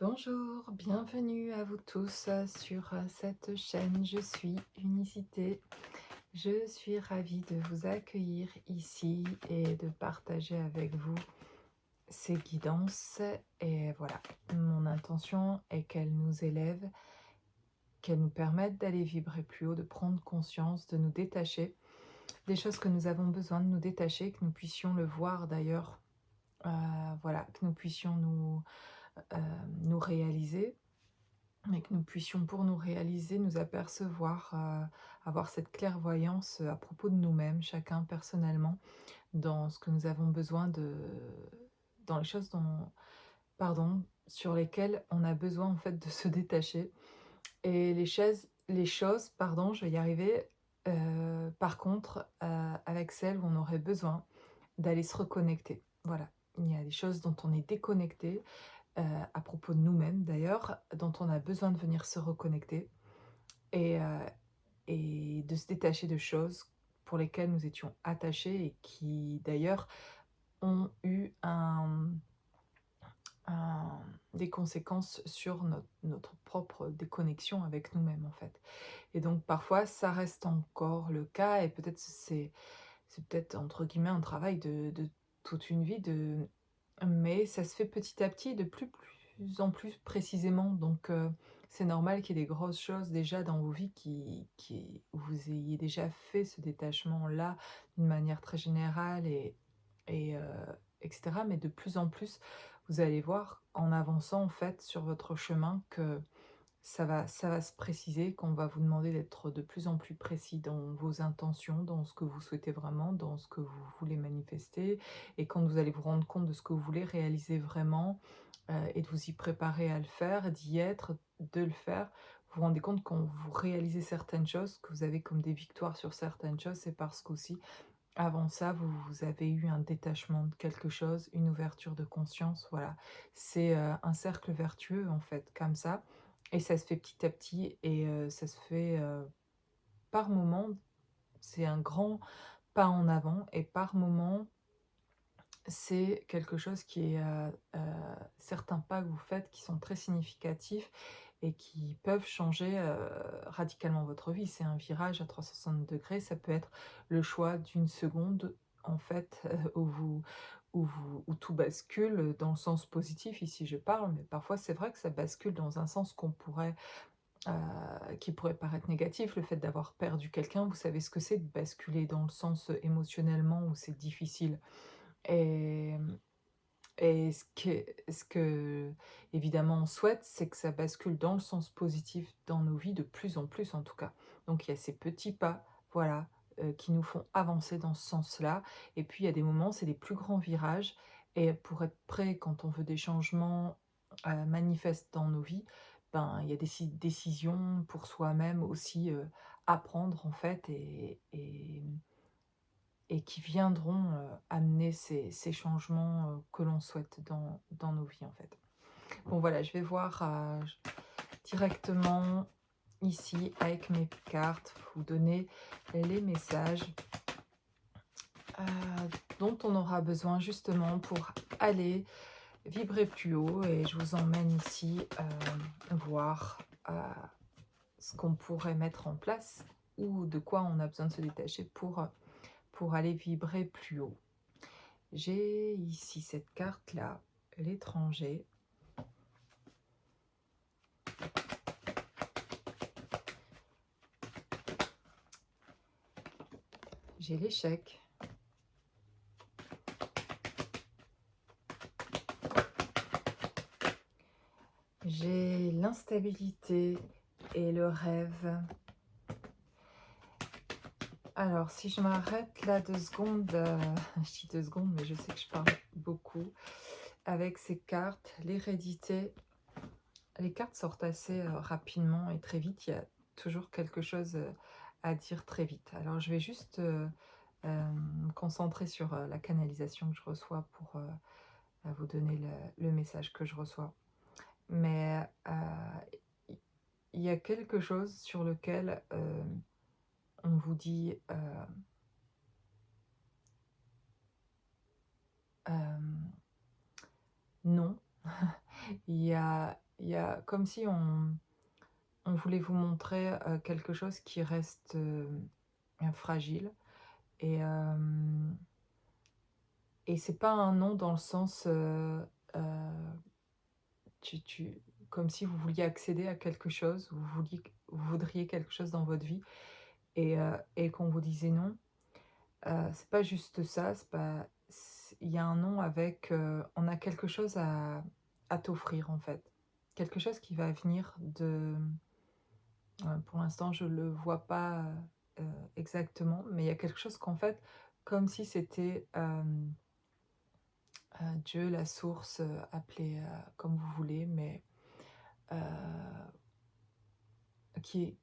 Bonjour, bienvenue à vous tous sur cette chaîne. Je suis Unicité. Je suis ravie de vous accueillir ici et de partager avec vous ces guidances. Et voilà, mon intention est qu'elles nous élèvent, qu'elles nous permettent d'aller vibrer plus haut, de prendre conscience, de nous détacher des choses que nous avons besoin de nous détacher, que nous puissions le voir d'ailleurs, voilà, que nous puissions euh, nous réaliser. Mais que nous puissions, pour nous réaliser, nous apercevoir, avoir cette clairvoyance à propos de nous-mêmes, chacun personnellement, dans ce que nous avons besoin de, dans les choses sur lesquelles on a besoin en fait de se détacher. Et les choses, pardon, je vais y arriver. Par contre, avec celles où on aurait besoin d'aller se reconnecter. Voilà, il y a des choses dont on est déconnecté, à propos de nous-mêmes d'ailleurs, dont on a besoin de venir se reconnecter et de se détacher de choses pour lesquelles nous étions attachés et qui d'ailleurs ont eu des conséquences sur notre propre déconnexion avec nous-mêmes en fait. Et donc parfois ça reste encore le cas et peut-être c'est peut-être entre guillemets un travail de toute une vie, mais ça se fait petit à petit de plus en plus précisément. Donc c'est normal qu'il y ait des grosses choses déjà dans vos vies où vous ayez déjà fait ce détachement-là d'une manière très générale et etc. Mais de plus en plus, vous allez voir en avançant en fait sur votre chemin que ça va se préciser, qu'on va vous demander d'être de plus en plus précis dans vos intentions, dans ce que vous souhaitez vraiment, dans ce que vous voulez manifester. Et quand vous allez vous rendre compte de ce que vous voulez réaliser vraiment, et de vous y préparer à le faire, d'y être, de le faire, vous vous rendez compte quand vous réalisez certaines choses, que vous avez comme des victoires sur certaines choses, c'est parce qu'aussi, avant ça, vous avez eu un détachement de quelque chose, une ouverture de conscience, voilà. C'est, un cercle vertueux, en fait, comme ça et ça se fait petit à petit et ça se fait, par moments. C'est un grand pas en avant et par moments, c'est quelque chose qui est, certains pas que vous faites qui sont très significatifs et qui peuvent changer, radicalement votre vie. C'est un virage à 360°. Ça peut être le choix d'une seconde, en fait, où tout bascule, dans le sens positif, ici je parle, mais parfois c'est vrai que ça bascule dans un sens qui pourrait paraître négatif. Le fait d'avoir perdu quelqu'un, vous savez ce que c'est de basculer dans le sens, émotionnellement où c'est difficile et ce que évidemment on souhaite, c'est que ça bascule dans le sens positif dans nos vies de plus en plus en tout cas. Donc il y a ces petits pas, voilà, qui nous font avancer dans ce sens-là et puis il y a des moments, c'est des plus grands virages et pour être prêt quand on veut des changements, manifestes dans nos vies, ben, il y a des décisions pour soi-même aussi, à prendre en fait et qui viendront, amener ces changements, que l'on souhaite dans nos vies, en fait. Bon voilà, je vais voir, directement ici avec mes cartes, vous donner les messages, heu, dont on aura besoin justement pour aller vibrer plus haut et je vous emmène ici, voir, ce qu'on pourrait mettre en place ou de quoi on a besoin de se détacher pour aller vibrer plus haut. J'ai ici cette carte-là, l'étranger. J'ai l'échec. J'ai l'instabilité et le rêve. Alors, si je m'arrête là 2 secondes, je dis 2 secondes, mais je sais que je parle beaucoup. Avec ces cartes, l'hérédité, les cartes sortent assez, rapidement et très vite. Il y a toujours quelque chose, à dire très vite. Alors je vais juste, me concentrer sur, la canalisation que je reçois pour, vous donner le message que je reçois. Mais, i il y a quelque chose sur lequel, on vous dit, hem, non. Il y a il y a comme si on voulait vous montrer, quelque chose qui reste, fragile et c'est pas un non dans le sens, heu, tu comme si vous vouliez accéder à quelque chose, vous voudriez quelque chose dans votre vie et qu'on vous disait non. C'est pas juste ça, c'est pas il y a un non avec, on a quelque chose à t'offrir, en fait. Quelque chose qui va venir de pour l'instant, je le vois pas, exactement, mais il y a quelque chose qu'en fait, comme si c'était, Dieu, la source, appelez, comme vous voulez, mais heu, qui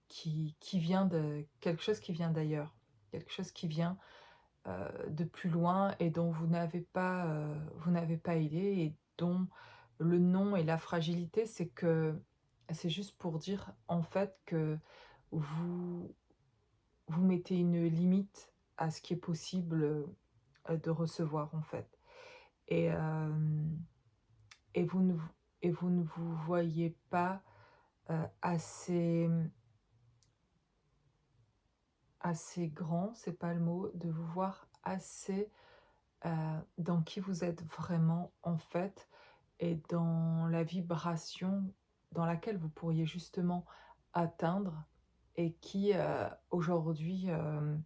vient de quelque chose qui vient d'ailleurs. Quelque chose qui vient, de plus loin et dont vous n'avez pas idée et dont le nom et la fragilité, c'est juste pour dire, en fait, que vous vous mettez une limite à ce qui est possible, de recevoir, en fait et et vous ne vous et vous ne vous voyez pas, assez, assez grand, c'est pas le mot, de vous voir assez, dans qui vous êtes vraiment, en fait et dans la vibration dans laquelle vous pourriez justement atteindre et qui, aujourd'hui, heu,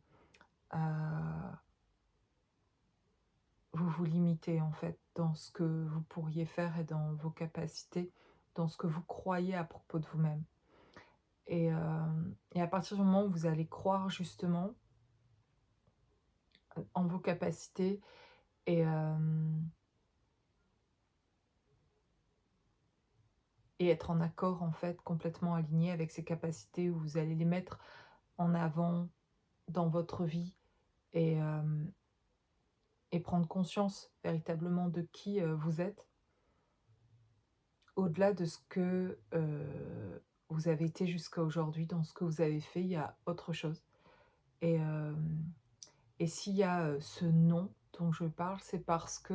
vous vous limitez, en fait, dans ce que vous pourriez faire et dans vos capacités, dans ce que vous croyez à propos de vous-même et à partir du moment où vous allez croire justement en vos capacités et être en accord, en fait, complètement aligné avec ces capacités, où vous allez les mettre en avant dans votre vie et prendre conscience véritablement de qui, vous êtes, au-delà de ce que, vous avez été jusqu'à aujourd'hui, dans ce que vous avez fait, il y a autre chose et s'il y a, ce «non» dont je parle, c'est parce que,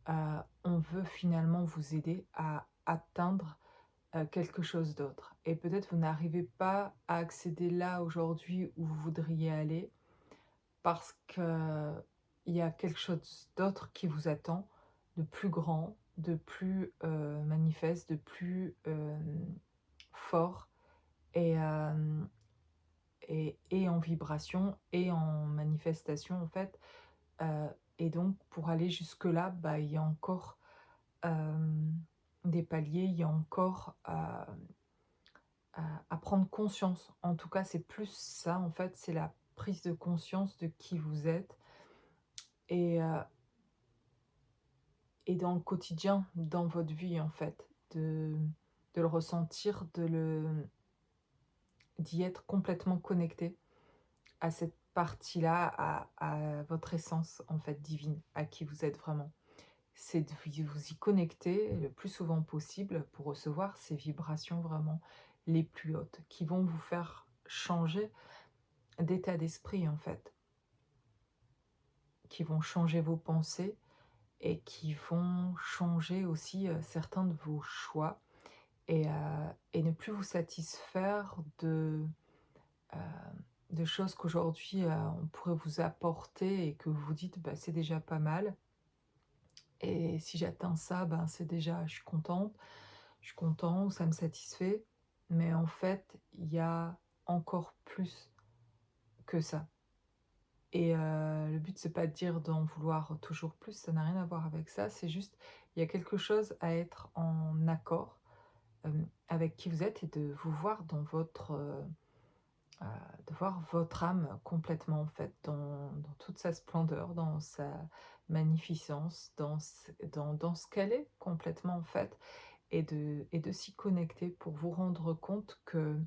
on veut finalement vous aider à atteindre, quelque chose d'autre et peut-être vous n'arrivez pas à accéder là, aujourd'hui, où vous voudriez aller parce qu'il y a quelque chose d'autre qui vous attend, de plus grand, de plus, manifeste, de plus, fort et en vibration et en manifestation, en fait, et donc pour aller jusque-là, bah, il y a encore, des paliers, il y a encore à prendre conscience. En tout cas, c'est plus ça, en fait, c'est la prise de conscience de qui vous êtes et dans le quotidien, dans votre vie, en fait, de le ressentir, d'y être complètement connecté à cette partie-là, à votre essence, en fait, divine, à qui vous êtes vraiment. C'est de vous y connecter le plus souvent possible pour recevoir ces vibrations vraiment les plus hautes, qui vont vous faire changer d'état d'esprit, en fait, qui vont changer vos pensées et qui vont changer aussi, certains de vos choix et ne plus vous satisfaire heu, de choses qu'aujourd'hui, on pourrait vous apporter et que vous vous dites: «Bah, c'est déjà pas mal et si j'atteins ça, ben, c'est déjà je suis content ou ça me satisfait». Mais en fait, il y a encore plus que ça et le but, c'est pas de dire d'en vouloir toujours plus, ça n'a rien à voir avec ça, c'est juste, il y a quelque chose à être en accord, avec qui vous êtes et de vous voir dans votre, Heu, de voir votre âme complètement, en fait, dans toute sa splendeur, dans sa magnificence, dans ce qu'elle est complètement, en fait et de s'y connecter pour vous rendre compte que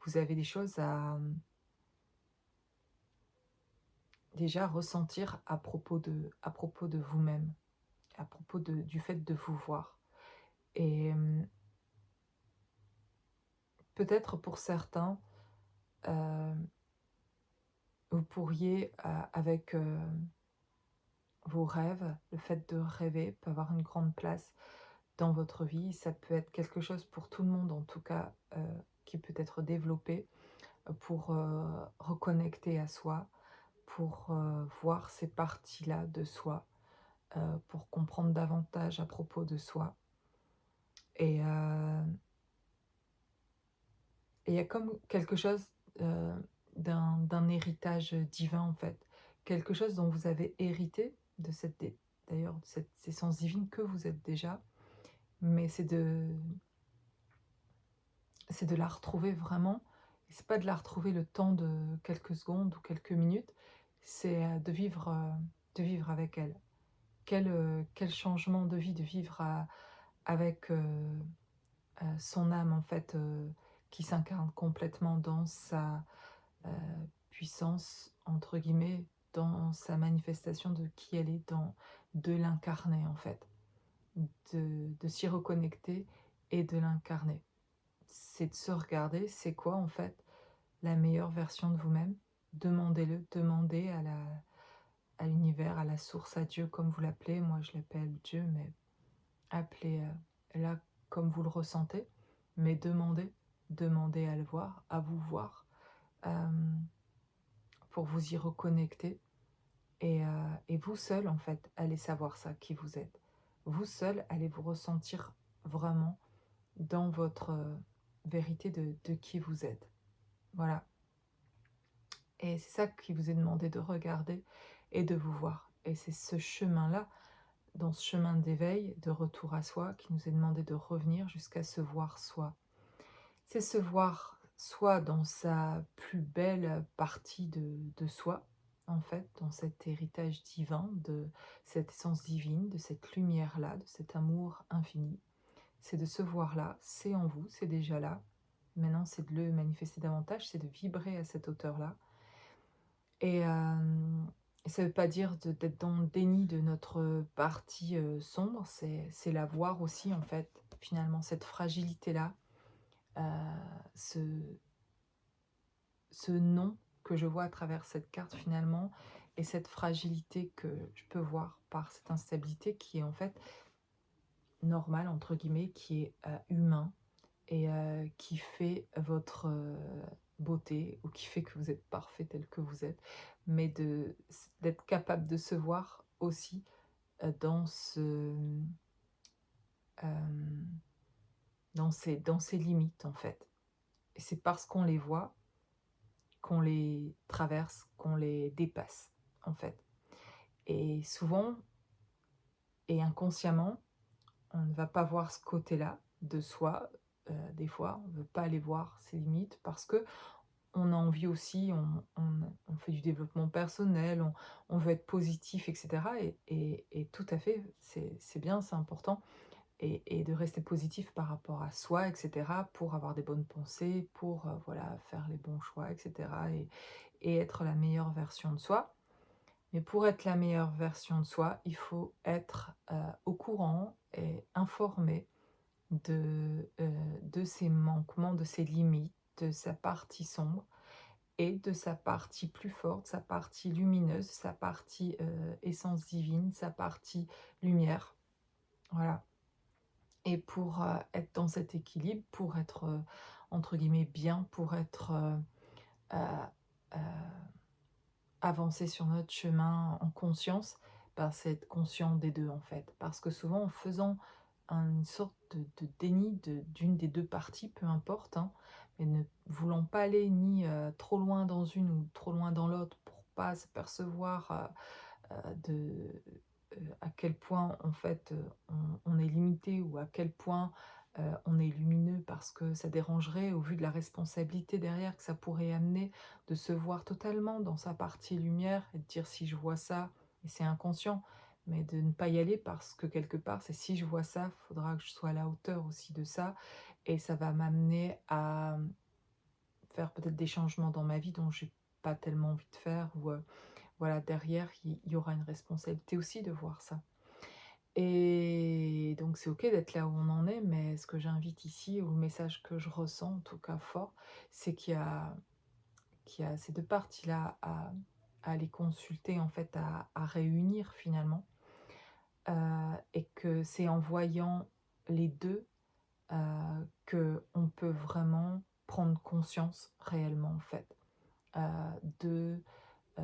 vous avez des choses à, déjà ressentir à propos de vous-même, à propos du fait de vous voir et peut-être pour certains, heu, vous pourriez, avec, vos rêves, le fait de rêver peut avoir une grande place dans votre vie. Ça peut être quelque chose pour tout le monde, en tout cas, qui peut être développé pour reconnecter à soi, pour voir ces parties-là de soi, pour comprendre davantage à propos de soi. Et il y a comme quelque chose d'un héritage divin, en fait. Quelque chose dont vous avez hérité de d'ailleurs, de cette essence divine que vous êtes déjà, mais c'est de la retrouver vraiment. Et c'est pas de la retrouver le temps de quelques secondes ou quelques minutes, c'est de vivre avec elle. Quel changement de vie de vivre avec son âme, en fait, qui s'incarne complètement dans sa puissance, entre guillemets, dans sa manifestation de qui elle est, de l'incarner, en fait, de s'y reconnecter et de l'incarner. C'est de se regarder, c'est quoi en fait la meilleure version de vous-même? Demandez-le, demandez à l'univers, à la source, à Dieu comme vous l'appelez. Moi je l'appelle Dieu, mais appelez là comme vous le ressentez. Mais demandez, demandez à le voir, à vous voir, euh, pour vous y reconnecter. Et vous seul, en fait, allez savoir ça, qui vous êtes. Vous seul allez vous ressentir vraiment dans votre vérité de qui vous êtes. Voilà. Et c'est ça qui vous est demandé de regarder et de vous voir. Et c'est ce chemin-là, dans ce chemin d'éveil, de retour à soi, qui nous est demandé de revenir jusqu'à se voir soi. C'est se voir soi dans sa plus belle partie de soi, en fait, dans cet héritage divin, de cette essence divine, de cette lumière-là, de cet amour infini. C'est de se voir là, c'est en vous, c'est déjà là. Maintenant, c'est de le manifester davantage, c'est de vibrer à cette hauteur-là. Et ça ne veut pas dire d'être dans le déni de notre partie sombre, c'est la voir aussi, en fait, finalement, cette fragilité-là, heu, ce ce non que je vois à travers cette carte, finalement, et cette fragilité que je peux voir par cette instabilité qui est, en fait, «normale» entre guillemets, qui est humain. Et qui fait votre beauté, ou qui fait que vous êtes parfait tel que vous êtes, mais d'être capable de se voir aussi dans hem, dans ces limites, en fait. Et c'est parce qu'on les voit qu'on les traverse, qu'on les dépasse, en fait. Et souvent et inconsciemment, on ne va pas voir ce côté-là de soi, des fois, on ne veut pas aller voir ses limites parce que on a envie aussi, on fait du développement personnel, on veut être positif et cetera, et tout à fait, c'est bien, c'est important, et de rester positif par rapport à soi et cetera, pour avoir des bonnes pensées, pour, voilà, faire les bons choix et cetera, et être la meilleure version de soi. Mais pour être la meilleure version de soi, il faut être, au courant et informé de ses manquements, de ses limites, de sa partie sombre et de sa partie plus forte, sa partie lumineuse, sa partie, essence divine, sa partie lumière. Voilà. Et pour, être dans cet équilibre, pour être, entre guillemets «bien», pour être, heu heu, avancer sur notre chemin en conscience, ben, c'est être conscient des 2 en fait. Parce que souvent en faisant une sorte de déni d'une des 2 parties, peu importe, hein, mais ne voulant pas aller ni, trop loin dans une ou trop loin dans l'autre pour pas s'apercevoir, de, à quel point en fait, on est limité, ou à quel point, on est lumineux, parce que ça dérangerait au vu de la responsabilité derrière que ça pourrait amener, de se voir totalement dans sa partie lumière et de dire: «Si je vois ça», et c'est inconscient, mais de ne pas y aller parce que quelque part, c'est: «Si je vois ça, il faudra que je sois à la hauteur aussi de ça», et ça va m'amener à, faire peut-être des changements dans ma vie dont j'ai pas tellement envie de faire, ou voilà, derrière, il y aura une responsabilité aussi de voir ça. Et donc c'est OK d'être là où on en est, mais ce que j'invite ici, ou le message que je ressens, en tout cas fort, c'est qu'il y a ces 2 parties-là à aller consulter, en fait, à réunir finalement, et que c'est en voyant les 2 qu'on peut vraiment prendre conscience réellement en fait, heu, de, heu,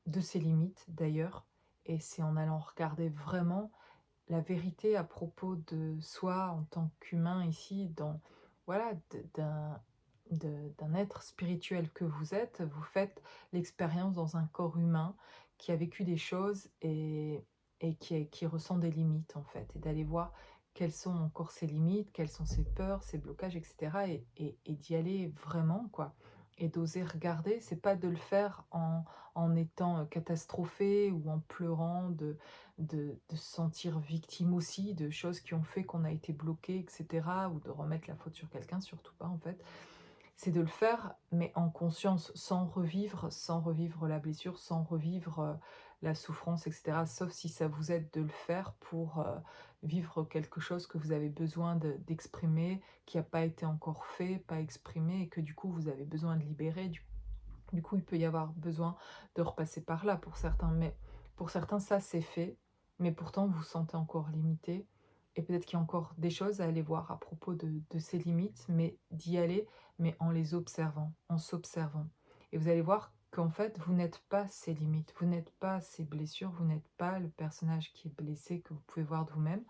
de ses limites d'ailleurs et c'est en allant regarder vraiment la vérité à propos de soi en tant qu'humain ici dans voilà, d'un être spirituel que vous faites l'expérience dans un corps humain qui a vécu des choses et qui ressent des limites en fait et d'aller voir quelles sont encore ses limites, quelles sont ses peurs, ses blocages et cetera et d'y aller vraiment quoi et d'oser regarder. C'est pas de le faire en étant, catastrophé ou en pleurant de se sentir victime aussi de choses qui ont fait qu'on a été bloqué et cetera ou de remettre la faute sur quelqu'un, surtout pas en fait. C'est de le faire, mais en conscience, sans revivre la blessure, sans revivre, la souffrance et cetera. Sauf si ça vous aide de le faire pour, vivre quelque chose que vous avez besoin d'exprimer, qui a pas été encore fait, pas exprimé et que du coup vous avez besoin de libérer. Du coup, il peut y avoir besoin de repasser par là pour certains, mais pour certains, ça c'est fait, mais pourtant vous vous sentez encore limité et peut-être qu'il y a encore des choses à aller voir à propos de ces limites, mais d'y aller, mais en les observant, en s'observant. Et vous allez voir qu'en fait, vous n'êtes pas ces limites, vous n'êtes pas ces blessures, vous n'êtes pas le personnage qui est blessé que vous pouvez voir de vous-même.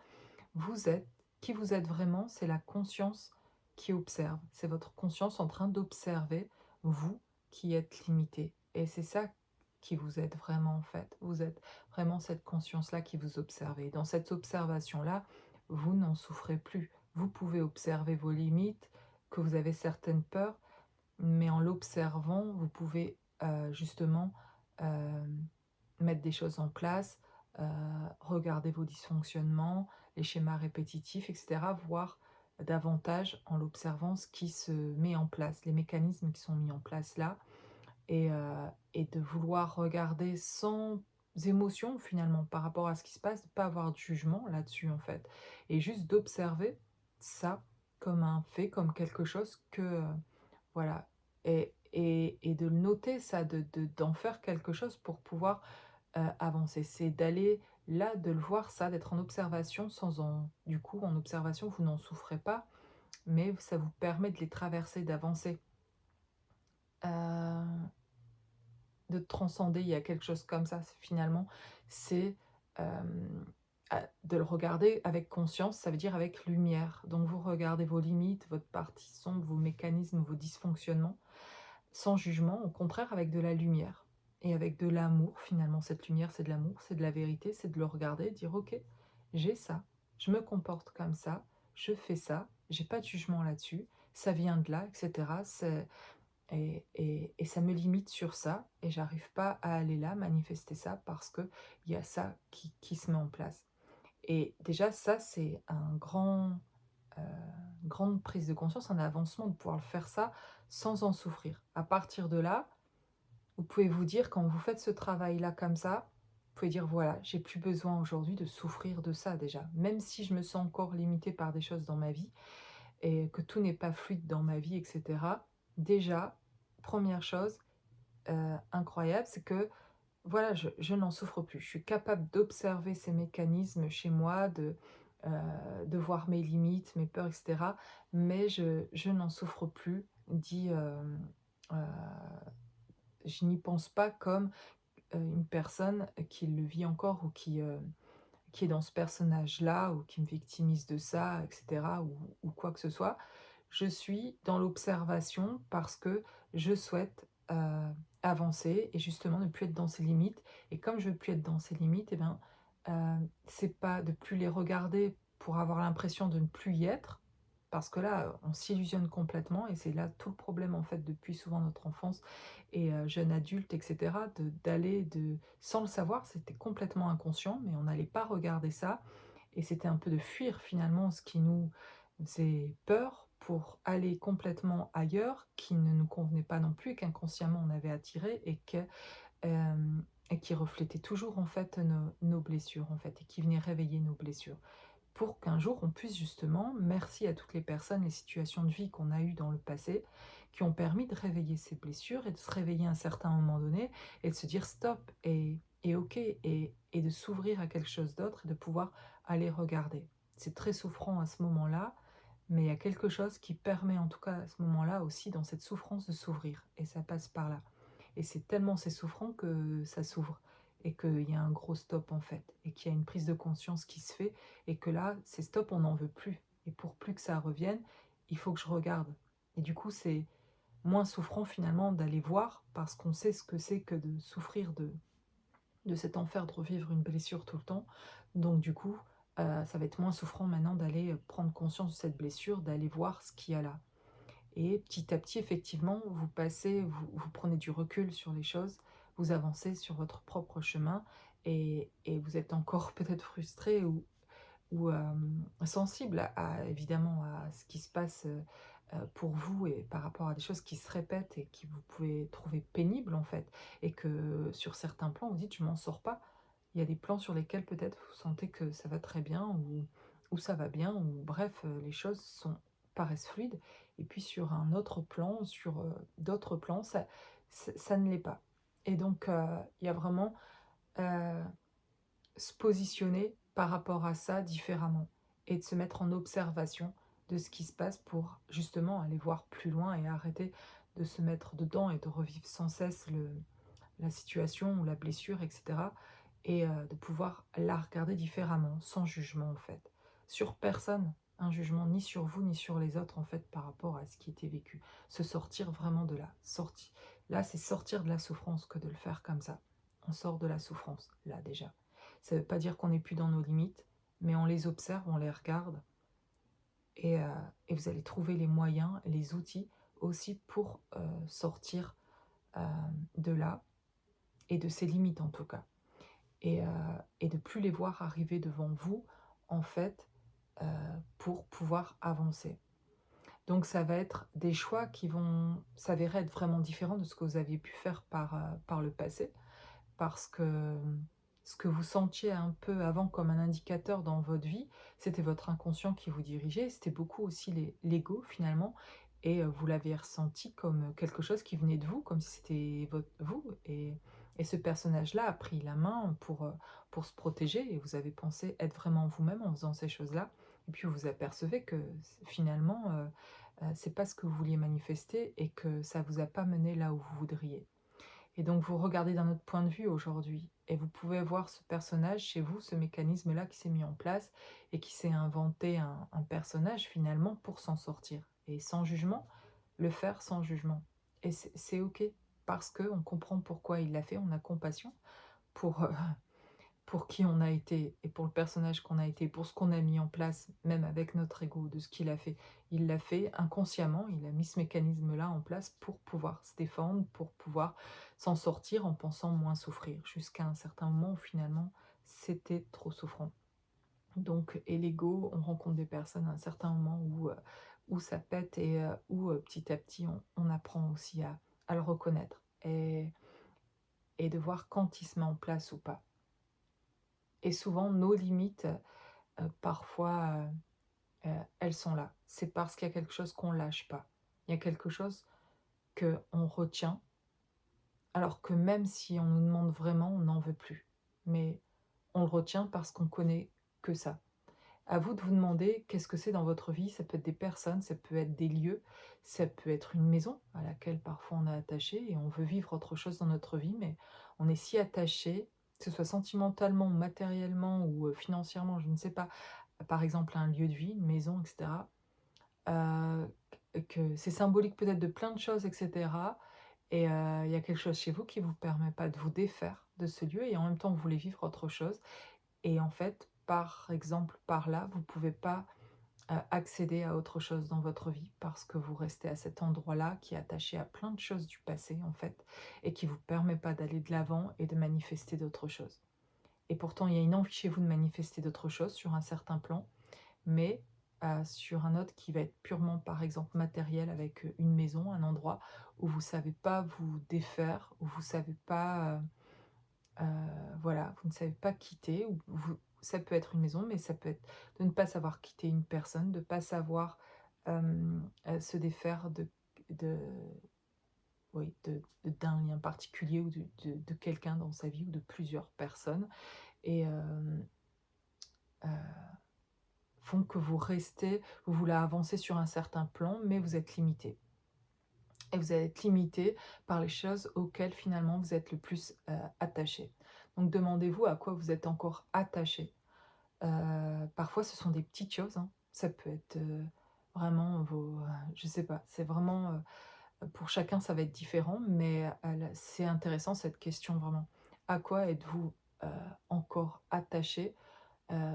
Vous êtes qui vous êtes vraiment, c'est la conscience qui observe. C'est votre conscience en train d'observer vous qui êtes limité. Et c'est ça qui vous êtes vraiment en fait. Vous êtes vraiment cette conscience-là qui vous observe. Et dans cette observation-là, vous n'en souffrez plus. Vous pouvez observer vos limites, que vous avez certaines peurs, mais en l'observant, vous pouvez justement euh, mettre des choses en place, regarder vos dysfonctionnements, les schémas répétitifs, et cetera, voir davantage en l'observant ce qui se met en place, les mécanismes qui sont mis en place là, et de vouloir regarder sans émotion finalement par rapport à ce qui se passe, de pas avoir de jugement là-dessus en fait, et juste d'observer ça comme un fait, comme quelque chose que, voilà, et de le noter ça, d'en faire quelque chose pour pouvoir avancer. C'est d'aller là, de le voir ça, d'être en observation sans en du coup, en observation, vous n'en souffrez pas, mais ça vous permet de les traverser, d'avancer, heu, de transcender. Il y a quelque chose comme ça, c'est finalement, c'est, de le regarder avec conscience, ça veut dire avec lumière. Donc vous regardez vos limites, votre partie sombre, vos mécanismes, vos dysfonctionnements, sans jugement, au contraire avec de la lumière et avec de l'amour finalement. Cette lumière, c'est de l'amour, c'est de la vérité, c'est de le regarder et dire: «OK, j'ai ça, je me comporte comme ça, je fais ça, j'ai pas de jugement là-dessus, ça vient de là et cetera, c'est et ça me limite sur ça et j'arrive pas à aller là, manifester ça parce qu'il y a ça qui se met en place». Et déjà ça, c'est heu, une grande prise de conscience, un avancement de pouvoir faire ça sans en souffrir. À partir de là, vous pouvez vous dire quand vous faites ce travail-là comme ça, vous pouvez dire: «Voilà, j'ai plus besoin aujourd'hui de souffrir de ça déjà». Même si je me sens encore limitée par des choses dans ma vie et que tout n'est pas fluide dans ma vie et cetera. Déjà, première chose, incroyable, c'est que voilà, je n'en souffre plus. Je suis capable d'observer ces mécanismes chez moi, de voir mes limites, mes peurs et cetera, mais je n'en souffre plus, dit, heu, je n'y pense pas comme, une personne qui le vit encore ou qui est dans ce personnage-là ou qui me victimise de ça et cetera ou quoi que ce soit. Je suis dans l'observation parce que je souhaite, avancer et justement ne plus être dans ces limites et comme je veux plus être dans ces limites et ben, c'est pas de plus les regarder pour avoir l'impression de ne plus y être, parce que là, on s'illusionne complètement et c'est là tout le problème en fait depuis souvent notre enfance et jeune adulte et cetera, de sans le savoir, c'était complètement inconscient, mais on n'allait pas regarder ça et c'était un peu de fuir finalement ce qui nous faisait peur pour aller complètement ailleurs, qui ne nous convenait pas non plus et qu'inconsciemment on avait attiré et qui reflétait toujours en fait nos blessures en fait et qui venait réveiller nos blessures. Pour qu'un jour on puisse justement, merci à toutes les personnes, les situations de vie qu'on a eues dans le passé, qui ont permis de réveiller ces blessures et de se réveiller à un certain moment donné et de se dire stop et OK et de s'ouvrir à quelque chose d'autre et de pouvoir aller regarder. c'est très souffrant à ce moment-là, mais il y a quelque chose qui permet en tout cas à ce moment-là aussi dans cette souffrance de s'ouvrir et ça passe par là. Et c'est souffrant que ça s'ouvre et qu'il y a un gros stop en fait et qu'il y a une prise de conscience qui se fait et que là, ces stops, on n'en veut plus et pour plus que ça revienne, il faut que je regarde et du coup, c'est moins souffrant finalement d'aller voir parce qu'on sait ce que c'est que de souffrir de cet enfer de revivre une blessure tout le temps. Donc du coup, ça va être moins souffrant maintenant d'aller, prendre conscience de cette blessure, d'aller voir ce qu'il y a là. Et petit à petit, effectivement, vous prenez du recul sur les choses, vous avancez sur votre propre chemin et vous êtes encore peut-être frustré ou sensible évidemment à ce qui se passe, pour vous et par rapport à des choses qui se répètent et qui vous pouvez trouver pénibles, en fait. Et que sur certains plans, vous dites: «Je m'en sors pas». Il y a des plans sur lesquels peut-être vous sentez que ça va très bien ou ça va bien ou bref, les choses paraissent fluides et puis sur un autre plan, sur, d'autres plans, ça ne l'est pas. Et donc, il y a vraiment, heu se positionner par rapport à ça différemment et de se mettre en observation de ce qui se passe pour justement aller voir plus loin et arrêter de se mettre dedans et de revivre sans cesse la situation ou la blessure, etc. Et de pouvoir la regarder différemment, sans jugement en fait. Sur personne, un jugement ni sur vous ni sur les autres en fait par rapport à ce qui était vécu. Se sortir vraiment de là. Là, c'est sortir de la souffrance que de le faire comme ça. On sort de la souffrance, là déjà. Ça ne veut pas dire qu'on n'est plus dans nos limites, mais on les observe, on les regarde et, heu et vous allez trouver les moyens, les outils aussi pour, sortir, de là et de ses limites en tout cas et de plus les voir arriver devant vous en fait, heu, pour pouvoir avancer. Donc ça va être des choix qui vont s'avérer être vraiment différents de ce que vous aviez pu faire par le passé. Parce que, ce que vous sentiez un peu avant comme un indicateur dans votre vie, c'était votre inconscient qui vous dirigeait, c'était beaucoup aussi l'ego finalement et vous l'avez ressenti comme quelque chose qui venait de vous, comme si c'était vous et ce personnage-là a pris la main pour se protéger et vous avez pensé être vraiment vous-même en faisant ces choses-là et puis vous vous apercevez que finalement, c'est pas ce que vous vouliez manifester et que ça vous a pas mené là où vous voudriez. Et donc vous regardez d'un autre point de vue aujourd'hui et vous pouvez voir ce personnage chez vous, ce mécanisme-là qui s'est mis en place et qui s'est inventé un personnage finalement pour s'en sortir et sans jugement, le faire sans jugement et c'est OK parce qu'on comprend pourquoi il l'a fait, on a compassion pour, pour qui on a été et pour le personnage qu'on a été, pour ce qu'on a mis en place, même avec notre ego, de ce qu'il a fait. Il l'a fait inconsciemment, il a mis ce mécanisme-là en place pour pouvoir se défendre, pour pouvoir s'en sortir en pensant moins souffrir, jusqu'à un certain moment où finalement c'était trop souffrant. Donc, et l'ego, on rencontre des personnes à un certain moment où ça pète et où petit à petit on apprend aussi à le reconnaître et de voir quand il se met en place ou pas. Et souvent, nos limites, parfois, elles sont là. C'est parce qu'il y a quelque chose qu'on lâche pas. Il y a quelque chose qu'on retient, alors que même si on nous demande vraiment, on n'en veut plus. Mais on le retient parce qu'on connaît que ça. À vous de vous demander qu'est-ce que c'est dans votre vie. Ça peut être des personnes, ça peut être des lieux, ça peut être une maison à laquelle parfois on est attaché et on veut vivre autre chose dans notre vie, mais on est si attaché, que ce soit sentimentalement, matériellement ou financièrement, je ne sais pas, par exemple un lieu de vie, une maison, etc. Que c'est symbolique peut-être de plein de choses, etc. Et il y a quelque chose chez vous qui vous permet pas de vous défaire de ce lieu et en même temps vous voulez vivre autre chose. Et en fait, par exemple, par là, vous pouvez pas, accéder à autre chose dans votre vie parce que vous restez à cet endroit-là qui est attaché à plein de choses du passé, en fait, et qui vous permet pas d'aller de l'avant et de manifester d'autres choses. Et pourtant, il y a une envie chez vous de manifester d'autres choses sur un certain plan, mais sur un autre qui va être purement, par exemple, matériel avec, une maison, un endroit où vous savez pas vous défaire, où vous savez pas, voilà, vous ne savez pas quitter ou vous ça peut être une maison, mais ça peut être de ne pas savoir quitter une personne, de ne pas savoir, se défaire de oui, d'un lien particulier ou de quelqu'un dans sa vie ou de plusieurs personnes et heu, font que vous voulez avancer sur un certain plan, mais vous êtes limité. Et vous allez être limité par les choses auxquelles finalement vous êtes le plus attaché. Donc demandez-vous à quoi vous êtes encore attaché. Parfois ce sont des petites choses, hein. Ça peut être vraiment je sais pas, c'est vraiment pour chacun ça va être différent, mais c'est intéressant cette question vraiment. À quoi êtes-vous euh, encore attaché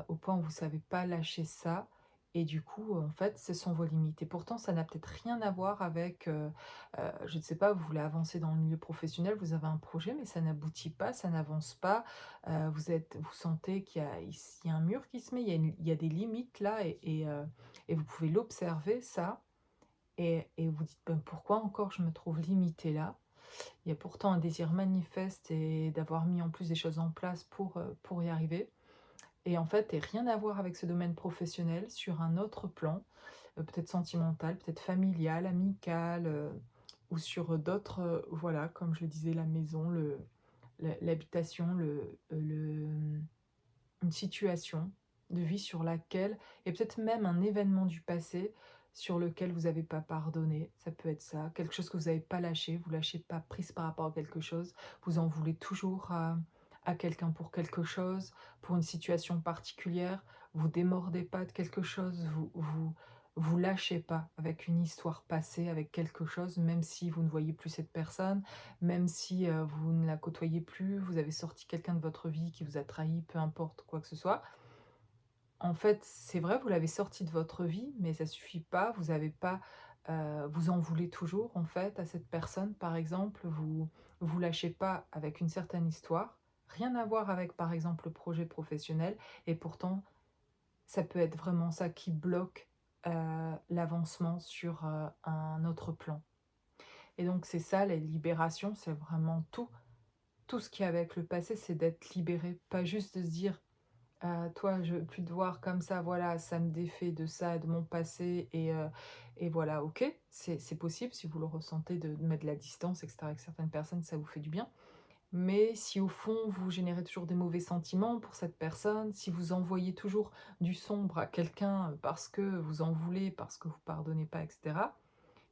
au point où vous savez pas lâcher ça et du coup, en fait, ce sont vos limites et pourtant ça n'a peut-être rien à voir avec, je ne sais pas, vous voulez avancer dans le milieu professionnel, vous avez un projet mais ça n'aboutit pas, ça n'avance pas, vous sentez qu'il y a un mur qui se met, il y a des limites là et vous pouvez l'observer ça et vous dites: «Ben, pourquoi encore je me trouve limité là?» Il y a pourtant un désir manifeste et d'avoir mis en plus des choses en place pour y arriver. Et en fait, et rien à voir avec ce domaine professionnel, sur un autre plan, peut-être sentimental, peut-être familial, amical, ou sur, d'autres, voilà, comme je le disais, la maison, l'habitation, une situation de vie sur laquelle et peut-être même un événement du passé sur lequel vous n'avez pas pardonné, ça peut être ça, quelque chose que vous n'avez pas lâché, vous lâchez pas prise par rapport à quelque chose, vous en voulez toujours à quelqu'un pour quelque chose, pour une situation particulière, vous démordez pas de quelque chose, vous lâchez pas avec une histoire passée, avec quelque chose, même si vous ne voyez plus cette personne, même si, vous ne la côtoyez plus, vous avez sorti quelqu'un de votre vie qui vous a trahi, peu importe quoi que ce soit. En fait, c'est vrai, vous l'avez sorti de votre vie, mais ça suffit pas, vous avez pas, vous en voulez toujours en fait à cette personne, par exemple, vous lâchez pas avec une certaine histoire, rien à voir avec, par exemple, le projet professionnel et pourtant, ça peut être vraiment ça qui bloque, l'avancement sur, un autre plan et donc c'est ça, les libérations, c'est vraiment tout ce qui est avec le passé, c'est d'être libéré, pas juste de se dire: Toi, je veux plus te voir comme ça, voilà, ça me défait de ça, de mon passé et voilà, OK, c'est possible si vous le ressentez de mettre de la distance et cetera avec certaines personnes, ça vous fait du bien. Mais si au fond, vous générez toujours des mauvais sentiments pour cette personne, si vous envoyez toujours du sombre à quelqu'un, parce que vous en voulez, parce que vous pardonnez pas et cetera,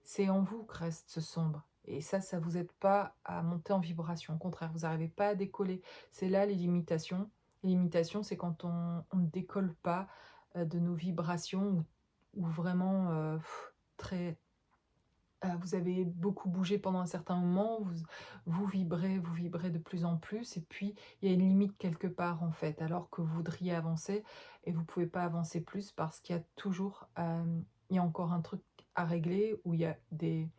c'est en vous que reste ce sombre et ça vous aide pas à monter en vibration. Au contraire, vous n'arrivez pas à décoller. C'est là les limitations. Les limitations, c'est quand on ne décolle pas, de nos vibrations ou vraiment, très vous avez beaucoup bougé pendant un certain moment, vous vibrez de plus en plus et puis il y a une limite quelque part, en fait, alors que vous voudriez avancer et vous pouvez pas avancer plus parce qu'il y a toujours, il y a encore un truc à régler où il y a des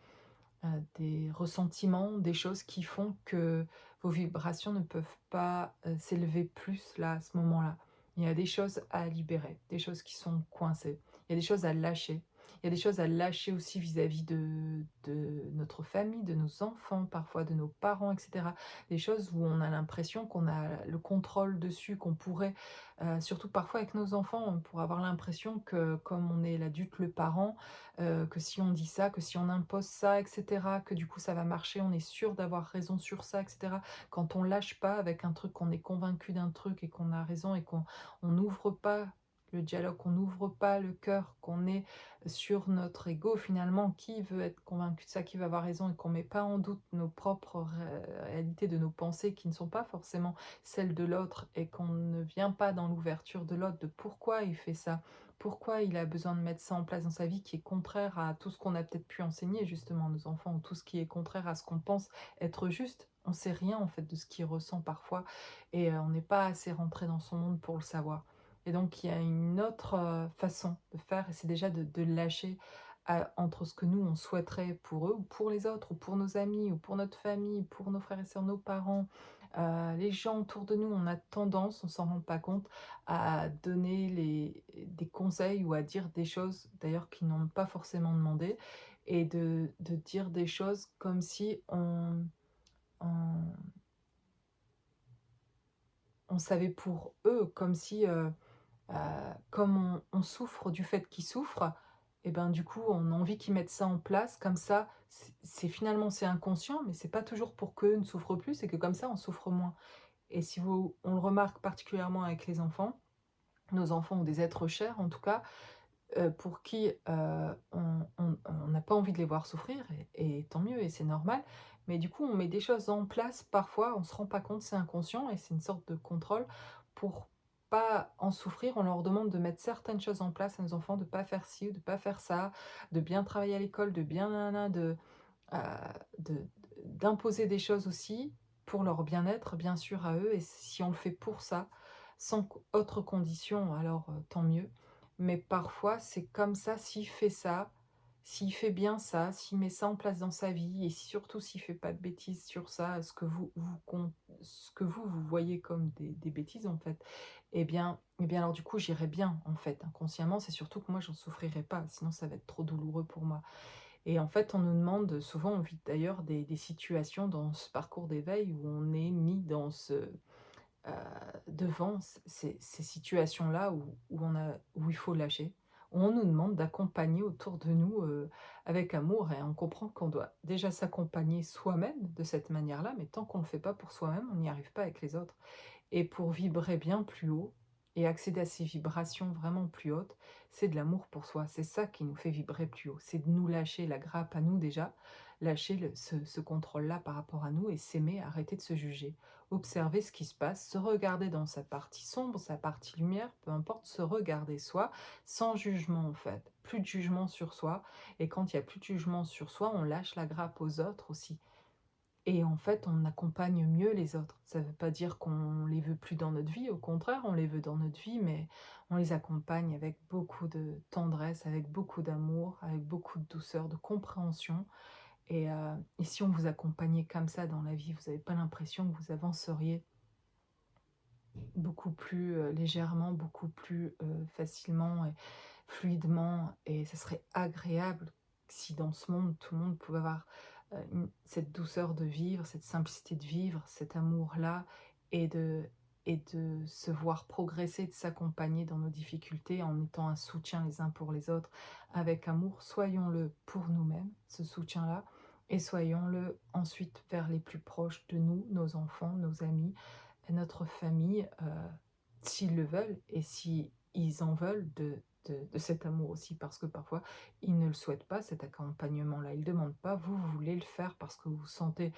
ressentiments, des choses qui font que vos vibrations ne peuvent pas, s'élever plus là, à ce moment-là. Il y a des choses à libérer, des choses qui sont coincées. Il y a des choses à lâcher. Il y a des choses à lâcher aussi vis-à-vis de notre famille, de nos enfants, parfois de nos parents, et cetera. Des choses où on a l'impression qu'on a le contrôle dessus, qu'on pourrait, surtout parfois avec nos enfants, on pourrait avoir l'impression que comme on est l'adulte, le parent, que si on dit ça, que si on impose ça et cetera, que du coup ça va marcher, on est sûr d'avoir raison sur ça et cetera. Quand on lâche pas avec un truc, qu'on est convaincu d'un truc et qu'on a raison et qu'on n'ouvre pas le dialogue, qu'on n'ouvre pas le cœur, qu'on est sur notre ego finalement, qui veut être convaincu de ça, qui va avoir raison et qu'on met pas en doute nos propres réalités de nos pensées qui ne sont pas forcément celles de l'autre et qu'on ne vient pas dans l'ouverture de l'autre de pourquoi il fait ça, pourquoi il a besoin de mettre ça en place dans sa vie qui est contraire à tout ce qu'on a peut-être pu enseigner justement à nos enfants ou tout ce qui est contraire à ce qu'on pense être juste. On sait rien en fait de ce qu'il ressent parfois et on n'est pas assez rentré dans son monde pour le savoir. Et donc il y a une autre, façon de faire et c'est déjà de lâcher, entre ce que nous on souhaiterait pour eux ou pour les autres ou pour nos amis ou pour notre famille, pour nos frères et sœurs, nos parents, les gens autour de nous. On a tendance, on s'en rend pas compte, à donner des conseils ou à dire des choses d'ailleurs qu'ils n'ont pas forcément demandé et de dire des choses comme si on on savait pour eux, comme si, comme on souffre du fait qu'ils souffrent et ben, du coup, on a envie qu'ils mettent ça en place comme ça, c'est finalement c'est inconscient, mais c'est pas toujours pour qu'eux ne souffrent plus, c'est que comme ça, on souffre moins et si vous on le remarque particulièrement avec les enfants, nos enfants ou des êtres chers en tout cas, pour qui, on n'a pas envie de les voir souffrir et tant mieux et c'est normal. Mais du coup, on met des choses en place parfois, on ne se rend pas compte, c'est inconscient et c'est une sorte de contrôle pour pas en souffrir. On leur demande de mettre certaines choses en place à nos enfants, de pas faire ci ou de pas faire ça, de bien travailler à l'école, de bien nin heu, de d'imposer des choses aussi pour leur bien-être, bien sûr à eux et si on le fait pour ça, sans autre condition, alors, tant mieux. Mais parfois, c'est comme ça, s'il fait ça, s'il fait bien ça, s'il met ça en place dans sa vie et surtout s'il fait pas de bêtises sur ça, ce que vous voyez comme des bêtises en fait, et bien alors du coup j'irai bien en fait, inconsciemment. C'est surtout que moi j'en souffrirai pas, sinon ça va être trop douloureux pour moi. Et en fait, on nous demande souvent, on vit d'ailleurs des situations dans ce parcours d'éveil où on est mis dans heu, devant ces situations-là où il faut lâcher. Où on nous demande d'accompagner autour de nous, avec amour et on comprend qu'on doit déjà s'accompagner soi-même de cette manière-là, mais tant qu'on ne le fait pas pour soi-même, on n'y arrive pas avec les autres. Et pour vibrer bien plus haut et accéder à ces vibrations vraiment plus hautes, c'est de l'amour pour soi. C'est ça qui nous fait vibrer plus haut. C'est de nous lâcher la grappe à nous déjà, lâcher ce contrôle-là par rapport à nous et s'aimer, arrêter de se juger. Observer ce qui se passe, se regarder dans sa partie sombre, sa partie lumière, peu importe, se regarder soi, sans jugement en fait. Plus de jugement sur soi. Et quand il n'y a plus de jugement sur soi, on lâche la grappe aux autres aussi. Et en fait, on accompagne mieux les autres. Ça ne veut pas dire qu'on les veut plus dans notre vie, au contraire, on les veut dans notre vie, mais on les accompagne avec beaucoup de tendresse, avec beaucoup d'amour, avec beaucoup de douceur, de compréhension. Et si on vous accompagnait comme ça dans la vie, vous n'avez pas l'impression que vous avanceriez beaucoup plus légèrement, beaucoup plus facilement et fluidement, et ça serait agréable si dans ce monde, tout le monde pouvait avoir cette douceur de vivre, cette simplicité de vivre, cet amour-là, et de se voir progresser, de s'accompagner dans nos difficultés en étant un soutien les uns pour les autres avec amour. Soyons-le pour nous-mêmes, ce soutien-là, et soyons-le ensuite vers les plus proches de nous, nos enfants, nos amis, notre famille, s'ils le veulent et si ils en veulent de cet amour aussi. Parce que parfois, ils ne le souhaitent pas, cet accompagnement-là. Ils ne demandent pas, vous voulez le faire parce que vous vous sentez,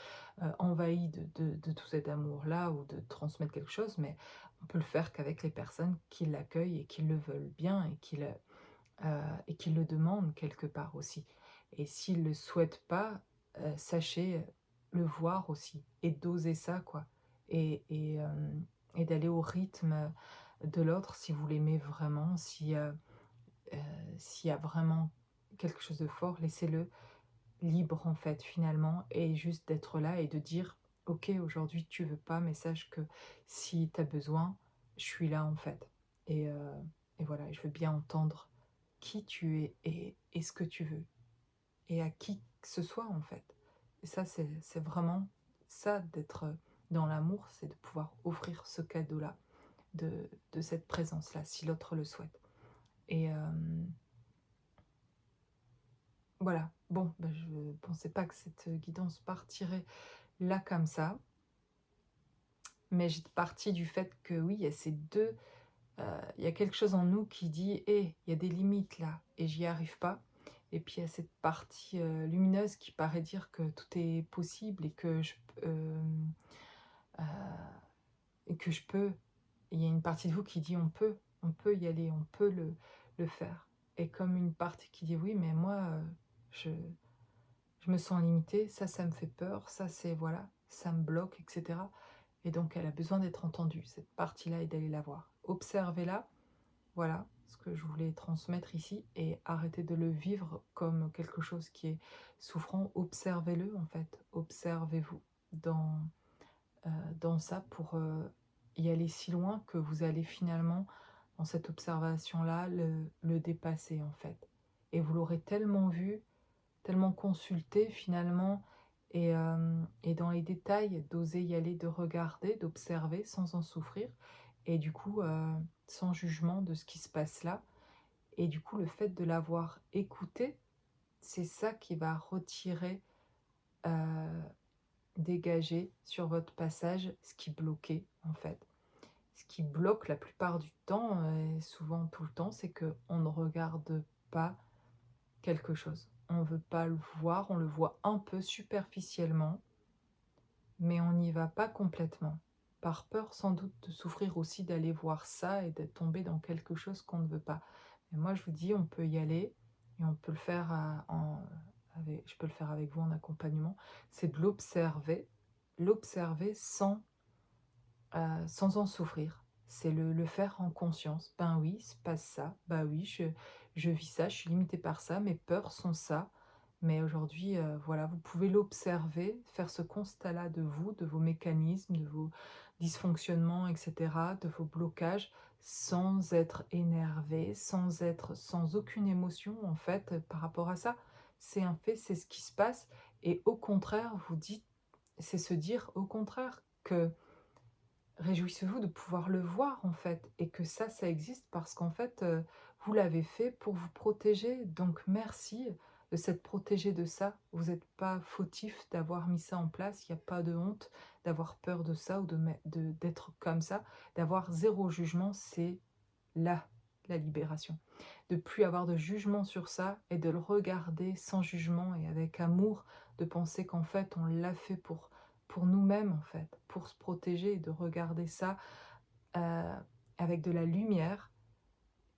envahi de tout cet amour-là ou de transmettre quelque chose, mais on peut le faire qu'avec les personnes qui l'accueillent et qui le veulent bien et qui le demandent quelque part aussi. Et s'ils ne le souhaitent pas, sachez le voir aussi et d'oser ça, quoi. Et d'aller au rythme de l'autre si vous l'aimez vraiment, heu, s'il y a vraiment quelque chose de fort, laissez-le libre, en fait, finalement, et juste d'être là et de dire: «OK, aujourd'hui tu veux pas, mais sache que si tu as besoin, je suis là, en fait». Et voilà, et je veux bien entendre qui tu es et ce que tu veux et à qui que ce soit, en fait. Et ça, c'est vraiment ça d'être dans l'amour, c'est de pouvoir offrir ce cadeau-là, de cette présence-là, si l'autre le souhaite. Et voilà. Bon, bah, je pensais pas que cette guidance partirait là comme ça, mais j'étais partie du fait que oui, il y a ces 2, il y a quelque chose en nous qui dit: «Hé, il y a des limites là et j'y arrive pas». Et puis il y a cette partie, lumineuse qui paraît dire que tout est possible heu et que je peux. Il y a une partie de vous qui dit: on peut y aller, on peut le faire». Et comme une partie qui dit: «Oui, mais moi, je je me sens limitée, ça me fait peur, ça c'est voilà, ça me bloque» et cetera. Et donc elle a besoin d'être entendue, cette partie-là, et d'aller la voir. Observez-la, voilà ce que je voulais transmettre ici, et arrêtez de le vivre comme quelque chose qui est souffrant. Observez-le en fait, observez-vous dans dans ça pour, y aller si loin que vous allez finalement, dans cette observation-là, le dépasser, en fait. Et vous l'aurez tellement vu, tellement consulté finalement, et dans les détails, d'oser y aller, de regarder, d'observer sans en souffrir, et du coup, sans jugement de ce qui se passe là. Et du coup, le fait de l'avoir écouté, c'est ça qui va retirer, heu, dégager sur votre passage ce qui bloquait, en fait. Ce qui bloque la plupart du temps, et souvent tout le temps, c'est qu'on ne regarde pas quelque chose. On ne veut pas le voir, on le voit un peu superficiellement, mais on n'y va pas complètement. Par peur sans doute de souffrir aussi d'aller voir ça et d'être tombé dans quelque chose qu'on ne veut pas. Mais moi je vous dis, on peut y aller et on peut le faire je peux le faire avec vous en accompagnement. C'est de l'observer, l'observer sans en souffrir. C'est le faire en conscience. Ben oui, il se passe ça. Ben oui, je vis ça, je suis limitée par ça, mes peurs sont ça. Mais aujourd'hui, voilà, vous pouvez l'observer, faire ce constat-là de vous, de vos mécanismes, de vos dysfonctionnements, etc., de vos blocages, sans être énervé, sans aucune émotion, en fait, par rapport à ça. C'est un fait, c'est ce qui se passe. Et au contraire, vous dites, c'est se dire, au contraire, que réjouissez-vous de pouvoir le voir en fait et que ça existe parce qu'en fait, vous l'avez fait pour vous protéger donc merci de s'être protégé de ça. Vous n'êtes pas fautif d'avoir mis ça en place, il y a pas de honte d'avoir peur de ça ou d'être comme ça, d'avoir zéro jugement, c'est là la libération. De plus avoir de jugement sur ça et de le regarder sans jugement et avec amour, de penser qu'en fait on l'a fait pour nous-mêmes en fait, pour se protéger et de regarder ça, heu, avec de la lumière.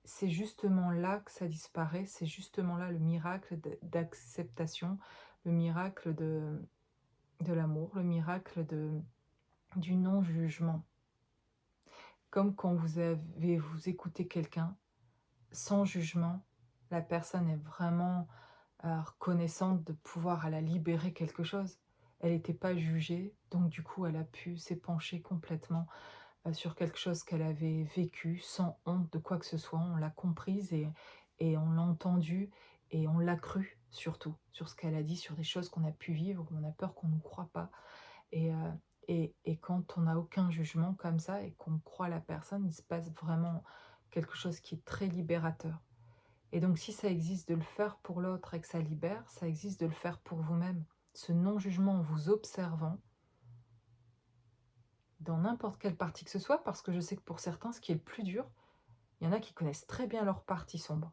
C'est justement là que ça disparaît, c'est justement là le miracle d'acceptation, le miracle de l'amour, le miracle du non-jugement. Comme quand vous écoutez quelqu'un sans jugement, la personne est vraiment, reconnaissante de pouvoir elle a libéré quelque chose. Elle n'était pas jugée, donc du coup elle a pu s'épancher complètement, sur quelque chose qu'elle avait vécu sans honte de quoi que ce soit. On l'a comprise et on l'a entendue et on l'a crue surtout, sur ce qu'elle a dit, sur des choses qu'on a pu vivre, où on a peur qu'on ne nous croit pas et quand on n'a aucun jugement comme ça et qu'on croit la personne, il se passe vraiment quelque chose qui est très libérateur. Et donc si ça existe de le faire pour l'autre et que ça libère, ça existe de le faire pour vous-même. Ce non-jugement en vous observant, dans n'importe quelle partie que ce soit, parce que je sais que pour certains, ce qui est le plus dur, il y en a qui connaissent très bien leur partie sombre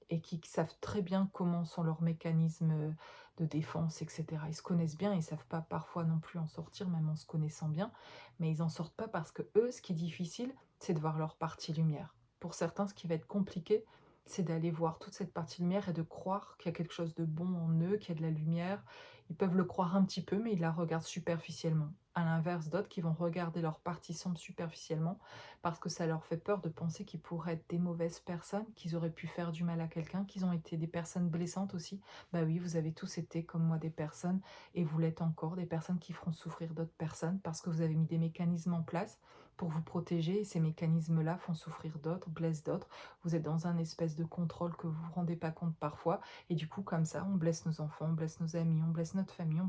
et qui savent très bien comment sont leurs mécanismes de défense, etc. Ils se connaissent bien, ils savent pas parfois non plus en sortir, même en se connaissant bien, mais ils en sortent pas parce que eux, ce qui est difficile, c'est de voir leur partie lumière. Pour certains, ce qui va être compliqué, c'est d'aller voir toute cette partie lumière et de croire qu'il y a quelque chose de bon en eux, qu'il y a de la lumière. Ils peuvent le croire un petit peu, mais ils la regardent superficiellement. À l'inverse d'autres qui vont regarder leur partie sombre superficiellement parce que ça leur fait peur de penser qu'ils pourraient être des mauvaises personnes, qu'ils auraient pu faire du mal à quelqu'un, qu'ils ont été des personnes blessantes aussi. Bah oui, vous avez tous été comme moi des personnes, et vous l'êtes encore, des personnes qui feront souffrir d'autres personnes parce que vous avez mis des mécanismes en place pour vous protéger, et ces mécanismes-là font souffrir d'autres, blessent d'autres. Vous êtes dans un espèce de contrôle que vous vous rendez pas compte parfois, et du coup, comme ça, on blesse nos enfants, on blesse nos amis, on blesse notre famille,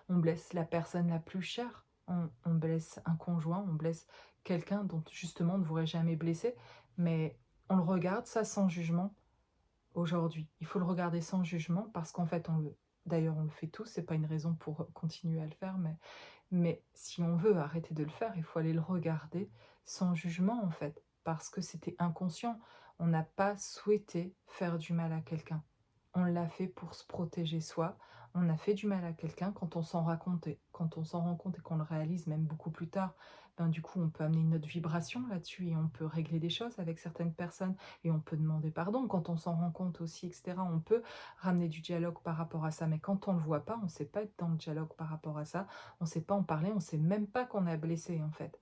on blesse la personne la plus chère, on blesse un conjoint, on blesse quelqu'un dont justement on ne voudrait jamais blesser, mais on le regarde ça sans jugement aujourd'hui. Il faut le regarder sans jugement parce qu'en fait d'ailleurs on le fait tous, c'est pas une raison pour continuer à le faire, mais si on veut arrêter de le faire, il faut aller le regarder sans jugement en fait, parce que c'était inconscient. On n'a pas souhaité faire du mal à quelqu'un. On l'a fait pour se protéger soi. On a fait du mal à quelqu'un quand on s'en rend compte et qu'on le réalise même beaucoup plus tard, ben, du coup, on peut amener une autre vibration là-dessus et on peut régler des choses avec certaines personnes et on peut demander pardon quand on s'en rend compte aussi, etc. On peut ramener du dialogue par rapport à ça, mais quand on ne le voit pas, on ne sait pas être dans le dialogue par rapport à ça, on ne sait pas en parler, on ne sait même pas qu'on a blessé en fait.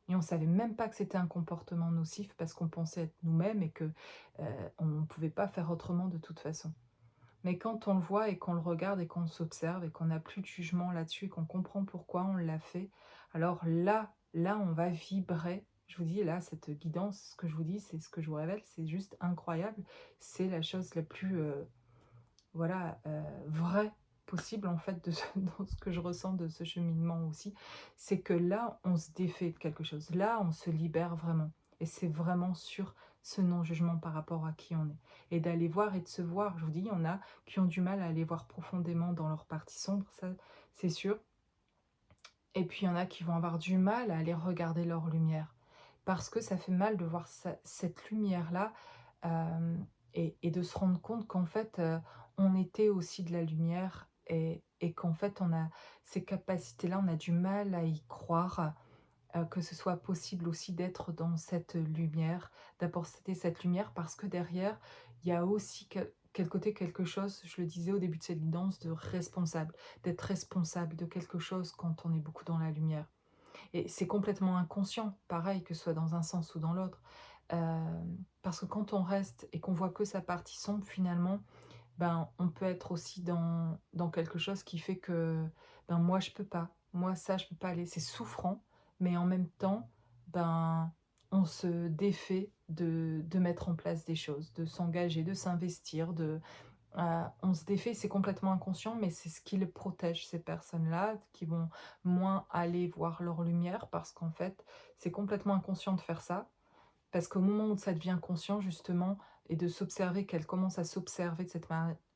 Et on ne savait même pas que c'était un comportement nocif parce qu'on pensait être nous-mêmes et que on ne pouvait pas faire autrement de toute façon. Mais quand on le voit et qu'on le regarde et qu'on s'observe et qu'on n'a plus de jugement là-dessus et qu'on comprend pourquoi on l'a fait, alors là, on va vibrer. Je vous dis, là, cette guidance, ce que je vous dis, c'est ce que je vous révèle, c'est juste incroyable. C'est la chose la plus, voilà, vraie possible, en fait, dans ce que je ressens de ce cheminement aussi. C'est que là, on se défait de quelque chose. Là, on se libère vraiment. Et c'est vraiment sur ce non-jugement par rapport à qui on est. Et d'aller voir et de se voir. Je vous dis, il y en a qui ont du mal à aller voir profondément dans leur partie sombre, ça, c'est sûr. Et puis, il y en a qui vont avoir du mal à aller regarder leur lumière. parce que ça fait mal de voir cette lumière-là, hem et de se rendre compte qu'en fait, on était aussi de la lumière et qu'en fait, on a ces capacités-là, on a du mal à y croire, que ce soit possible aussi d'être dans cette lumière, d'apporter cette lumière parce que derrière, il y a aussi quel côté quelque chose, je le disais au début de cette guidance, de responsable, d'être responsable de quelque chose quand on est beaucoup dans la lumière. Et c'est complètement inconscient, pareil, que ce soit dans un sens ou dans l'autre. Parce que quand on reste et qu'on voit que sa partie sombre, finalement, ben, on peut être aussi dans quelque chose qui fait que, ben, moi je peux pas, moi ça je peux pas aller. C'est souffrant, mais en même temps, ben, on se défait de mettre en place des choses, de s'engager, de s'investir, on se défait, c'est complètement inconscient, mais c'est ce qui les protège, ces personnes-là, qui vont moins aller voir leur lumière parce qu'en fait, c'est complètement inconscient de faire ça. Parce qu'au moment où ça devient conscient justement et de s'observer, qu'elle commence à s'observer de cette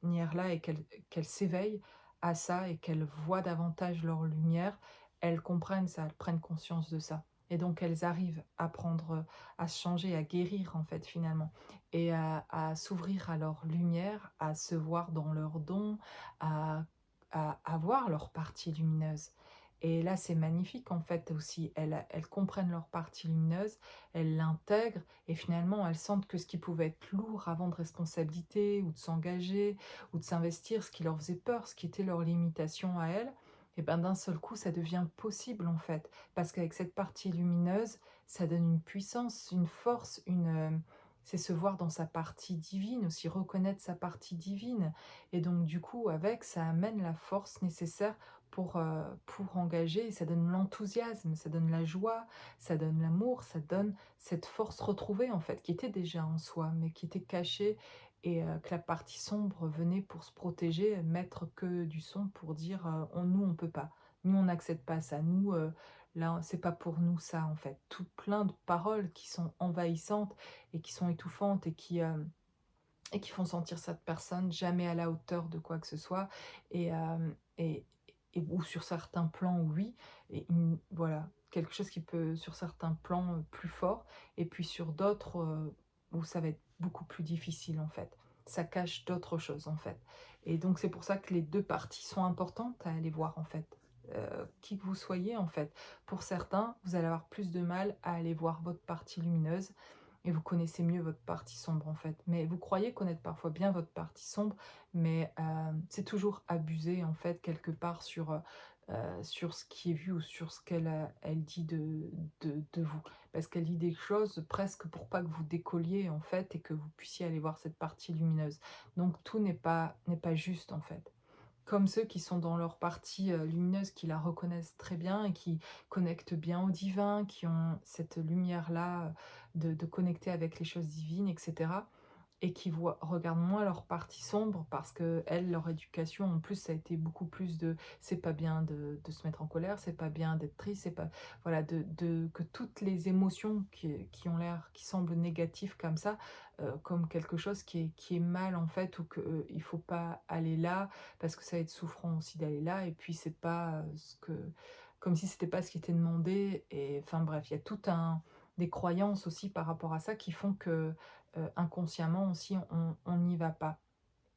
manière-là et qu'elle s'éveille à ça et qu'elle voit davantage leur lumière, elles comprennent ça, elles prennent conscience de ça. Et donc elles arrivent à prendre, à se changer, à guérir en fait finalement et à s'ouvrir à leur lumière, à se voir dans leurs dons, à à voir leur partie lumineuse. Et là, c'est magnifique en fait aussi. Elles comprennent leur partie lumineuse, elles l'intègrent et finalement elles sentent que ce qui pouvait être lourd avant de responsabilité ou de s'engager ou de s'investir, ce qui leur faisait peur, ce qui était leur limitation à elles, et ben d'un seul coup ça devient possible en fait. Parce qu'avec cette partie lumineuse, ça donne une puissance, une force, c'est se voir dans sa partie divine, aussi reconnaître sa partie divine. Et donc du coup, avec, ça amène la force nécessaire pour engager, ça donne l'enthousiasme, ça donne la joie, ça donne l'amour, ça donne cette force retrouvée en fait, qui était déjà en soi, mais qui était cachée et que la partie sombre venait pour se protéger, mettre que du son pour dire, «Nous on peut pas, nous on n'accepte pas ça, nous, là c'est pas pour nous ça» en fait. Tout plein de paroles qui sont envahissantes et qui sont étouffantes et qui font sentir cette personne jamais à la hauteur de quoi que ce soit et hem et ou sur certains plans, oui et voilà, quelque chose qui peut sur certains plans, plus fort et puis sur d'autres, où ça va être beaucoup plus difficile, en fait. Ça cache d'autres choses, en fait et donc c'est pour ça que les 2 parties sont importantes à aller voir, en fait, qui que vous soyez, en fait. Pour certains, vous allez avoir plus de mal à aller voir votre partie lumineuse et vous connaissez mieux votre partie sombre, en fait. Mais vous croyez connaître parfois bien votre partie sombre, mais c'est toujours abusé, en fait, quelque part sur ce qui est vu ou sur ce elle dit de vous. Parce qu'elle dit des choses presque pour pas que vous décolliez, en fait, et que vous puissiez aller voir cette partie lumineuse. Donc tout n'est pas juste, en fait. Comme ceux qui sont dans leur partie, lumineuse, qui la reconnaissent très bien et qui connectent bien au divin, qui ont cette lumière-là, de connecter avec les choses divines et cetera et qui regardent moins leur partie sombre parce qu'elles, leur éducation, en plus, ça a été beaucoup plus de: «C'est pas bien de se mettre en colère, c'est pas bien d'être triste, c'est pas» voilà, de que toutes les émotions qui ont l'air qui semblent négatives comme ça, comme quelque chose qui est mal, en fait, ou que, il faut pas aller là parce que ça va être souffrant aussi d'aller là et puis c'est pas, ce que comme si c'était pas ce qui était demandé et enfin bref, il y a tout un des croyances aussi par rapport à ça qui font que, inconsciemment aussi on n'y va pas.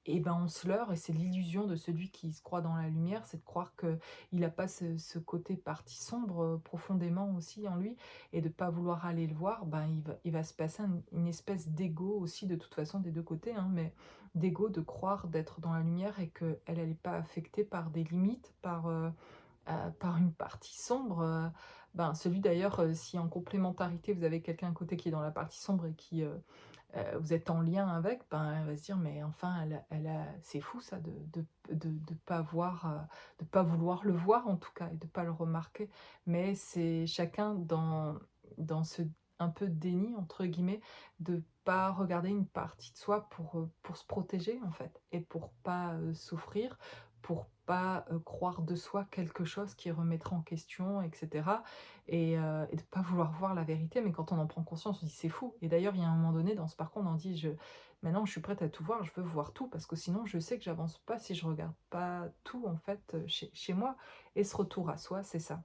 Et ben, on se leurre et c'est l'illusion de celui qui se croit dans la lumière, c'est de croire qu'il a pas ce côté partie sombre, profondément aussi en lui et de pas vouloir aller le voir, ben, il va se passer une espèce d'ego aussi de toute façon des 2 côtés, hein, mais d'ego de croire d'être dans la lumière et qu'elle est pas affectée par des limites, par une partie sombre, ben, celui d'ailleurs, si en complémentarité vous avez quelqu'un à côté qui est dans la partie sombre et qui, vous êtes en lien avec, ben, elle va se dire: «Mais enfin elle a c'est fou ça de pas voir, de pas vouloir le voir en tout cas et de pas le remarquer». Mais c'est chacun dans ce un peu «déni» entre guillemets, de pas regarder une partie de soi pour se protéger en fait et pour pas, souffrir, pour pas, croire de soi quelque chose qui remettrait en question et cetera et de pas vouloir voir la vérité, mais quand on en prend conscience, on se dit: «C'est fou» et d'ailleurs, il y a un moment donné dans ce parcours, on en dit: Maintenant, je suis prête à tout voir, je veux voir tout parce que sinon je sais que j'avance pas si je regarde pas tout en fait, chez moi» et ce retour à soi, c'est ça,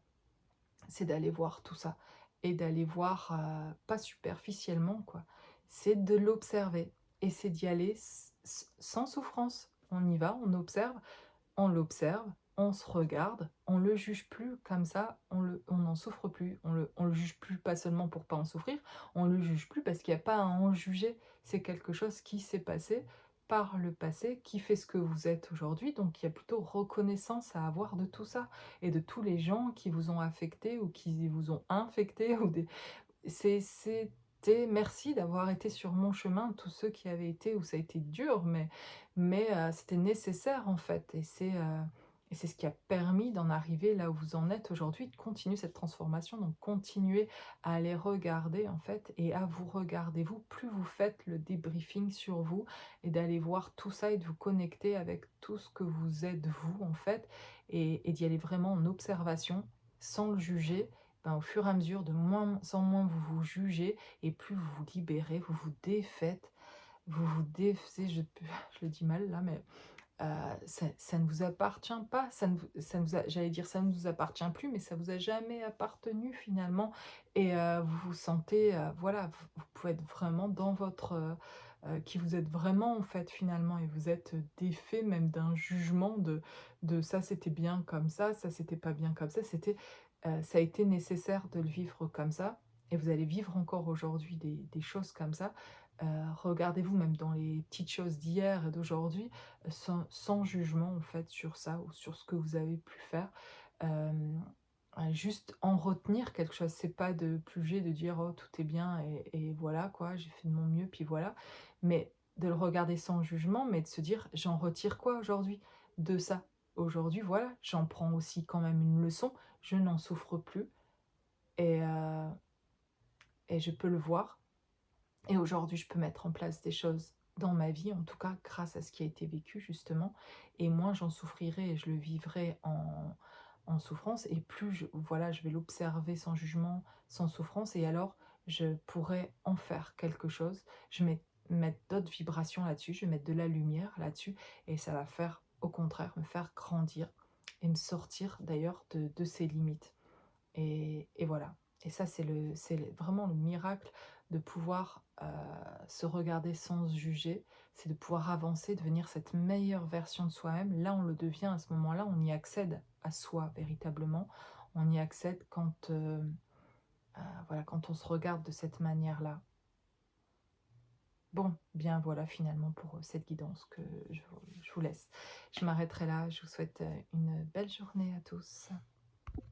c'est d'aller voir tout ça et d'aller voir, pas superficiellement quoi. C'est de l'observer et c'est d'y aller sans souffrance. On y va, on l'observe, on se regarde, on le juge plus comme ça, on n'en souffre plus, on le juge plus pas seulement pour pas en souffrir, on le juge plus parce qu'il y a pas à en juger. C'est quelque chose qui s'est passé par le passé, qui fait ce que vous êtes aujourd'hui, donc il y a plutôt reconnaissance à avoir de tout ça et de tous les gens qui vous ont affecté ou qui vous ont infecté ou des c'était merci d'avoir été sur mon chemin, tous ceux qui avaient été où ça a été dur, mais c'était nécessaire en fait et c'est ce qui a permis d'en arriver là où vous en êtes aujourd'hui, de continuer cette transformation, donc continuez à aller regarder en fait et à vous regarder vous, plus vous faites le débriefing sur vous et d'aller voir tout ça et de vous connecter avec tout ce que vous êtes vous en fait et d'y aller vraiment en observation, sans le juger, ben, au fur et à mesure, de moins en moins vous vous jugez et plus vous vous libérez, vous vous défaites, vous vous défaites, je le dis mal là, mais ça ne vous appartient pas, ça ne vous a j'allais dire ça ne vous appartient plus, mais ça vous a jamais appartenu finalement et vous vous sentez, voilà, vous pouvez être vraiment dans votre, qui vous êtes vraiment en fait finalement et vous êtes défait même d'un jugement de ça c'était bien comme ça c'était pas bien comme ça, ça a été nécessaire de le vivre comme ça et vous allez vivre encore aujourd'hui des choses comme ça. Regardez-vous même dans les petites choses d'hier et d'aujourd'hui, sans jugement en fait sur ça ou sur ce que vous avez pu faire. Hem, juste en retenir quelque chose. C'est pas de plus juger, de dire: «Oh tout est bien et voilà quoi, j'ai fait de mon mieux puis voilà». Mais de le regarder sans jugement, mais de se dire: «J'en retire quoi aujourd'hui de ça?» Aujourd'hui voilà, j'en prends aussi quand même une leçon, je n'en souffre plus et heu et je peux le voir et aujourd'hui, je peux mettre en place des choses dans ma vie, en tout cas grâce à ce qui a été vécu justement, et moins j'en souffrirai et je le vivrai en souffrance et plus voilà, je vais l'observer sans jugement, sans souffrance et alors je pourrai en faire quelque chose. Je vais mettre d'autres vibrations là-dessus, je vais mettre de la lumière là-dessus et ça va faire au contraire me faire grandir et me sortir d'ailleurs de ces limites. Et voilà. Et ça, vraiment le miracle de pouvoir, se regarder sans se juger. C'est de pouvoir avancer, devenir cette meilleure version de soi-même. Là, on le devient à ce moment-là, on y accède à soi véritablement. On y accède quand, voilà, quand on se regarde de cette manière-là. Bon, bien voilà finalement pour, cette guidance que je vous laisse. Je m'arrêterai là. Je vous souhaite, une belle journée à tous.